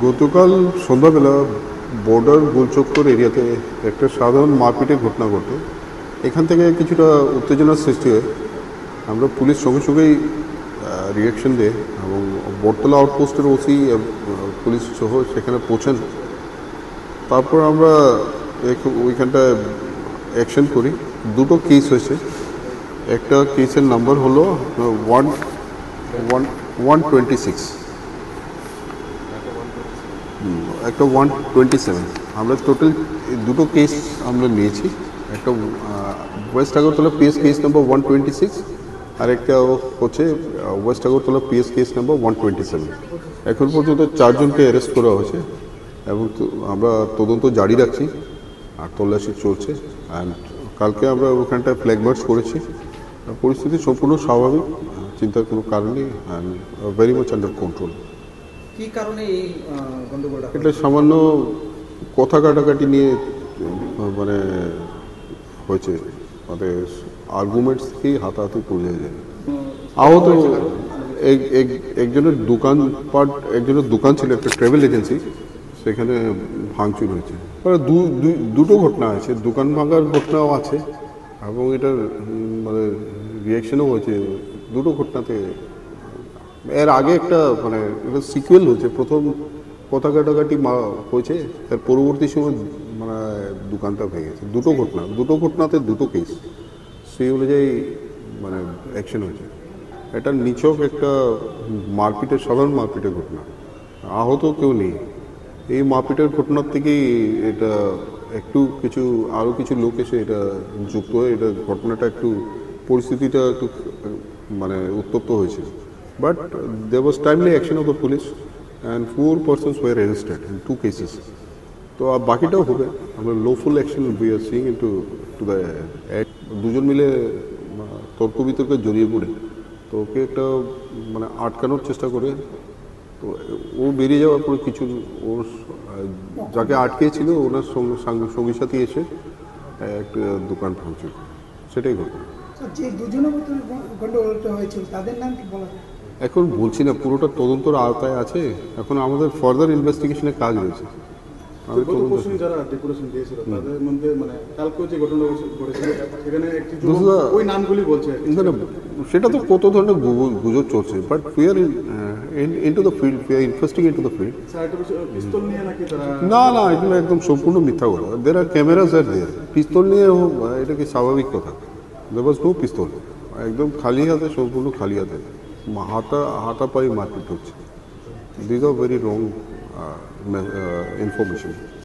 গতকাল সন্ধ্যাবেলা বর্ডার গোলচক্কর এরিয়াতে একটা সাধারণ মারপিটের ঘটনা ঘটে। এখান থেকে কিছুটা উত্তেজনার সৃষ্টি হয়। আমরা পুলিশ সঙ্গে সঙ্গেই রিয়াকশন দেয় এবং বটতলা আউটপোস্টের ওসি পুলিশ সহ সেখানে পৌঁছেন। তারপর আমরা ওইখানটায় অ্যাকশন করি। দুটো কেস হয়েছে। একটা কেসের নাম্বার হলো 126, একটা 127। আমরা টোটাল দুটো কেস আমরা নিয়েছি। একটা West Agartala PS case number 126 আর একটা হচ্ছে West Agartala PS case number 127। এখন পর্যন্ত 4 জনকে অ্যারেস্ট করা হয়েছে এবং আমরা তদন্ত জারি রাখছি আর তল্লাশি চলছে। অ্যান্ড কালকে আমরা ওখানটায় ফ্ল্যাগ মার্চ করেছি। পরিস্থিতি সম্পূর্ণ স্বাভাবিক, চিন্তার কোনো কারণ নেই, and very much under control. কি কারণে এই গন্ডগোলটা? এটা সামান্য কথা কাটাকাটি নিয়ে মানে হয়েছে, মানে আর্গুমেন্টস থেকেই হাতাহাতি পড়ে যায়। আহত একজনের দোকান ছিল, একটা ট্রাভেল এজেন্সি, সেখানে ভাঙচুর হয়েছে। দুটো ঘটনা আছে, দোকান ভাঙার ঘটনাও আছে এবং এটার মানে রিয়াকশনও হয়েছে দুটো ঘটনাতে। এর আগে একটা মানে এটা সিকুয়েল হয়েছে, প্রথম কথা কাটাকাটি হয়েছে, এর পরবর্তী সময় মানে দোকানটা ভেঙেছে। দুটো ঘটনাতে দুটো কেস, সেই অনুযায়ী মানে অ্যাকশন হয়েছে। এটা নিছক একটা মারপিটের, সাধারণ মারপিটের ঘটনা, আহত কেউ নেই। এই মারপিটের ঘটনার থেকেই এটা আরও কিছু লোক এসে এটা যুক্ত হয়ে এটা ঘটনাটা পরিস্থিতিটা একটু মানে উত্তপ্ত হয়েছে। But there was timely action of the police and 4 persons were arrested in 2 cases. তো বাকিটাও হবে। আমরা lawful action we are seeing into the act. দুজন মিলে তর্ক বিতর্কে জড়িয়ে পড়ে তো ওকে একটা মানে আটকানোর চেষ্টা করে, তো ও বেরিয়ে যাওয়ার পরে কিছু ওর যাকে আটকেছিল ওনার সঙ্গী সাথী এসে একটা দোকান ভাঙচুর, সেটাই ঘটনা। যে দুজনের মধ্যে গন্ডগোলটা হয়েছিল তাদের নাম কি বলা যায়? এখন বলছি না, পুরোটা তদন্তর আওতায় আছে। এখন আমাদের ফার্দার ইনভেস্টিগেশনের কাজ রয়েছে। যারা ডেকোরেশন দিয়েছিল তাদের মধ্যে মানে কালকে যে ঘটনা ঘটেছিল সেখানে একটি ওই নামগুলি বলছে, সেটা তো কত ধরনের গুজব চলছে। But we are into the field, we are investigating into the field. পিস্তল নিয়ে নাকি তারা? না, এগুলো একদম সম্পূর্ণ মিথ্যা কথা। দেয়ার আর ক্যামেরাস আর দেয়ার। পিস্তল নিয়ে এটা কি স্বাভাবিক কথা? দেয়ার ওয়াজ নো পিস্তল। একদম খালি হাতে, সম্পূর্ণ খালি হাতে হাতাপাই মারপিট হচ্ছে। This are very wrong information.